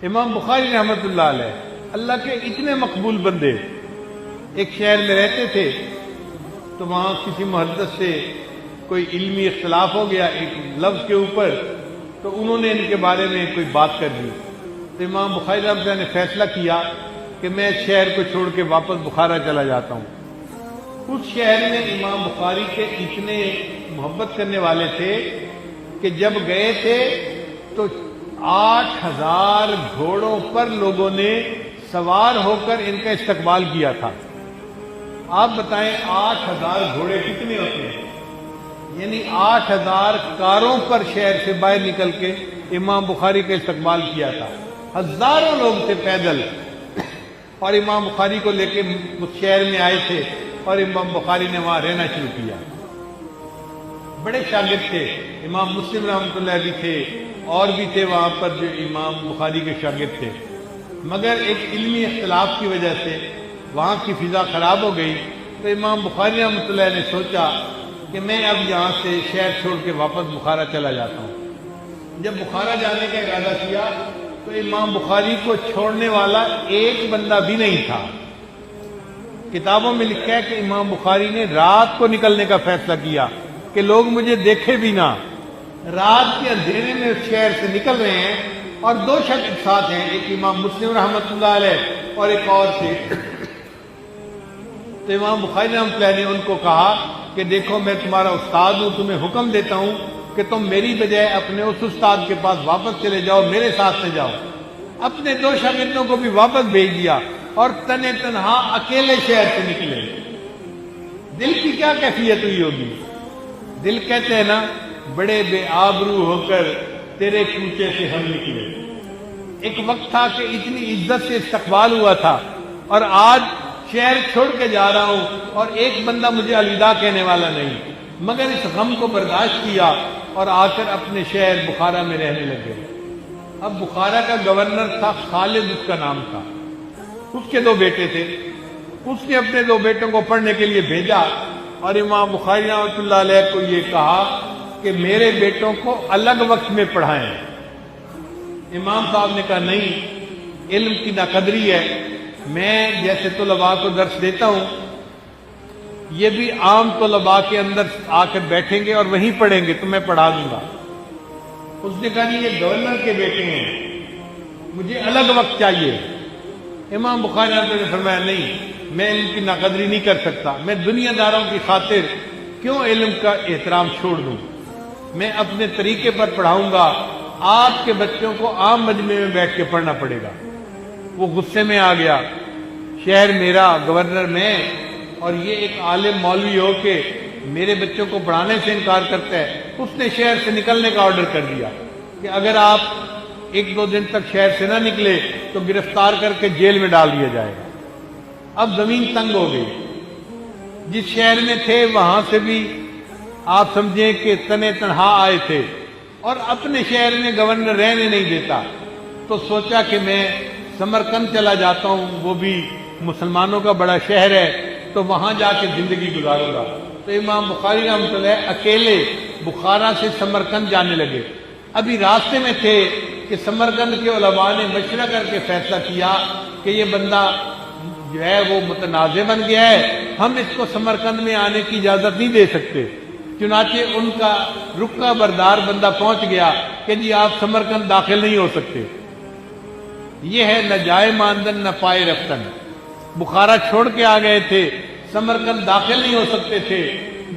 امام بخاری رحمۃ اللہ علیہ اللہ کے اتنے مقبول بندے، ایک شہر میں رہتے تھے تو وہاں کسی محدث سے کوئی علمی اختلاف ہو گیا ایک لفظ کے اوپر، تو انہوں نے ان کے بارے میں کوئی بات کر دی تو امام بخاری رحمۃ اللہ نے فیصلہ کیا کہ میں اس شہر کو چھوڑ کے واپس بخارا چلا جاتا ہوں۔ اس شہر میں امام بخاری کے اتنے محبت کرنے والے تھے کہ جب گئے تھے تو 8000 گھوڑوں پر لوگوں نے سوار ہو کر ان کا استقبال کیا تھا۔ آپ بتائیں 8000 گھوڑے کتنے ہوتے ہیں؟ یعنی 8000 کاروں پر شہر سے باہر نکل کے امام بخاری کا استقبال کیا تھا۔ ہزاروں لوگ تھے پیدل اور امام بخاری کو لے کے اس شہر میں آئے تھے اور امام بخاری نے وہاں رہنا شروع کیا۔ بڑے شاگرد تھے، امام مسلم رحمۃ اللہ بھی تھے اور بھی تھے وہاں پر جو امام بخاری کے شاگرد تھے، مگر ایک علمی اختلاف کی وجہ سے وہاں کی فضا خراب ہو گئی تو امام بخاری رحمۃ اللہ نے سوچا کہ میں اب یہاں سے شہر چھوڑ کے واپس بخارا چلا جاتا ہوں۔ جب بخارا جانے کا ارادہ کیا تو امام بخاری کو چھوڑنے والا ایک بندہ بھی نہیں تھا۔ کتابوں میں لکھا ہے کہ امام بخاری نے رات کو نکلنے کا فیصلہ کیا کہ لوگ مجھے دیکھے بھی نہ، رات کے اندھیرے میں اس شہر سے نکل رہے ہیں اور دو شخص ساتھ ہیں، ایک امام مسلم رحمۃ اللہ علیہ اور ایک اور تھے۔ تو امام بخاری رحمۃ اللہ نے ان کو کہا کہ دیکھو میں تمہارا استاد ہوں، تمہیں حکم دیتا ہوں کہ تم میری بجائے اپنے اس استاد کے پاس واپس چلے جاؤ، میرے ساتھ سے جاؤ۔ اپنے دو شاگردوں کو بھی واپس بھیج دیا اور تنے تنہا اکیلے شہر سے نکلے۔ دل کی کیا کیفیت ہوئی ہوگی؟ دل کہتے ہیں نا بڑے بے آبرو ہو کر تیرے کوچے سے ہم نکلے۔ ایک وقت تھا کہ اتنی عزت سے استقبال ہوا تھا اور آج شہر چھوڑ کے جا رہا ہوں اور ایک بندہ مجھے الوداع کہنے والا نہیں، مگر اس غم کو برداشت کیا اور آ کر اپنے شہر بخارا میں رہنے لگے۔ اب بخارا کا گورنر تھا خالد، اس کا نام تھا، اس کے دو بیٹے تھے۔ اس نے اپنے دو بیٹوں کو پڑھنے کے لیے بھیجا اور امام بخاری رحمۃ اللہ علیہ کو یہ کہا کہ میرے بیٹوں کو الگ وقت میں پڑھائیں۔ امام صاحب نے کہا نہیں، علم کی ناقدری ہے، میں جیسے طلباء کو درس دیتا ہوں یہ بھی عام طلباء کے اندر آ کر بیٹھیں گے اور وہیں پڑھیں گے تو میں پڑھا دوں گا۔ اس نے کہا نہیں، یہ گورنر کے بیٹے ہیں، مجھے الگ وقت چاہیے۔ امام بخاری رحمۃ اللہ نے فرمایا نہیں، میں علم کی ناقدری نہیں کر سکتا، میں دنیا داروں کی خاطر کیوں علم کا احترام چھوڑ دوں، میں اپنے طریقے پر پڑھاؤں گا، آپ کے بچوں کو عام مجمع میں بیٹھ کے پڑھنا پڑے گا۔ وہ غصے میں آ گیا، شہر میرا، گورنر میں، اور یہ ایک عالم مولوی ہو کے میرے بچوں کو پڑھانے سے انکار کرتا ہے۔ اس نے شہر سے نکلنے کا آرڈر کر دیا کہ اگر آپ ایک دو دن تک شہر سے نہ نکلے تو گرفتار کر کے جیل میں ڈال دیا جائے گا۔ اب زمین تنگ ہو گئی، جس شہر میں تھے وہاں سے بھی آپ سمجھیں کہ تنے تنہا آئے تھے اور اپنے شہر میں گورنر رہنے نہیں دیتا، تو سوچا کہ میں سمرقند چلا جاتا ہوں، وہ بھی مسلمانوں کا بڑا شہر ہے، تو وہاں جا کے زندگی گزاروں گا۔ تو امام بخاری رحمۃ اللہ اکیلے بخارا سے سمرقند جانے لگے۔ ابھی راستے میں تھے کہ سمرقند کے علماء نے مشورہ کر کے فیصلہ کیا کہ یہ بندہ جو ہے وہ متنازع بن گیا ہے، ہم اس کو سمرقند میں آنے کی اجازت نہیں دے سکتے۔ چنانچہ ان کا رکا بردار بندہ پہنچ گیا کہ جی آپ سمرقند داخل نہیں ہو سکتے۔ یہ ہے نہ جائے ماندن نہ پائے رفتن۔ بخارا چھوڑ کے آ گئے تھے، سمرقند داخل نہیں ہو سکتے تھے۔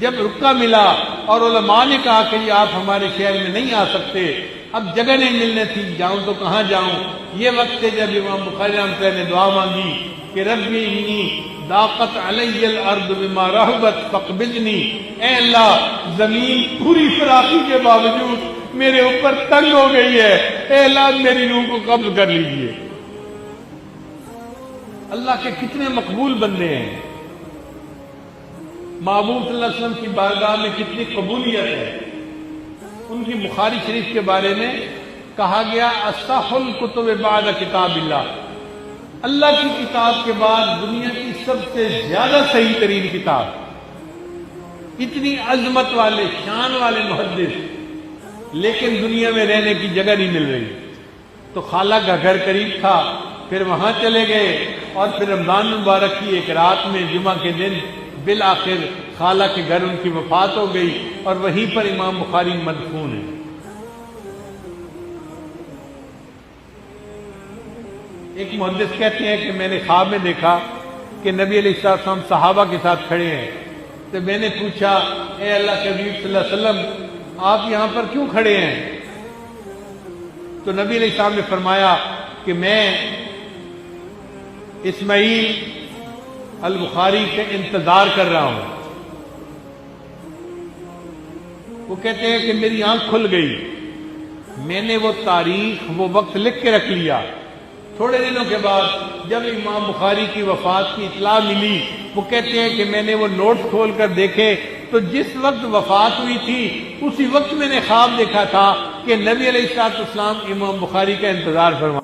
جب رکا ملا اور علماء نے کہا کہ جی آپ ہمارے شہر میں نہیں آ سکتے، اب جگہ نہیں ملنے تھی، جاؤں تو کہاں جاؤں۔ یہ وقت ہے جب امام بخاری رحمۃ اللہ نے دعا مانگی کہ ربی انی ضاقت علی الارض بما رحبت فاقبضنی، اے اللہ زمین پوری فراخی کے باوجود میرے اوپر تنگ ہو گئی ہے، اے اللہ میری روح کو قبض کر لیجئے۔ اللہ کے کتنے مقبول بندے ہیں، محبوب صلی اللہ علیہ وسلم کی بارگاہ میں کتنی قبولیت ہے۔ ان کی بخاری شریف کے بارے میں کہا گیا اصح الکتب بعد کتاب اللہ، اللہ کی کتاب کے بعد دنیا کی سب سے زیادہ صحیح ترین کتاب۔ اتنی عظمت والے شان والے محدث، لیکن دنیا میں رہنے کی جگہ نہیں مل رہی۔ تو خالہ کا گھر قریب تھا، پھر وہاں چلے گئے، اور پھر رمضان مبارک کی ایک رات میں جمعہ کے دن بالآخر خالہ کے گھر ان کی وفات ہو گئی، اور وہیں پر امام بخاری مدفون ہیں۔ ایک محدث کہتے ہیں کہ میں نے خواب میں دیکھا کہ نبی علیہ السلام صحابہ کے ساتھ کھڑے ہیں، تو میں نے پوچھا اے اللہ کے حبیب صلی اللہ علیہ وسلم آپ یہاں پر کیوں کھڑے ہیں؟ تو نبی علیہ السلام نے فرمایا کہ میں اسماعیل البخاری کے انتظار کر رہا ہوں۔ وہ کہتے ہیں کہ میری آنکھ کھل گئی، میں نے وہ تاریخ وہ وقت لکھ کے رکھ لیا۔ تھوڑے دنوں کے بعد جب امام بخاری کی وفات کی اطلاع ملی، وہ کہتے ہیں کہ میں نے وہ نوٹس کھول کر دیکھے تو جس وقت وفات ہوئی تھی اسی وقت میں نے خواب دیکھا تھا کہ نبی علیہ السلام امام بخاری کا انتظار فرما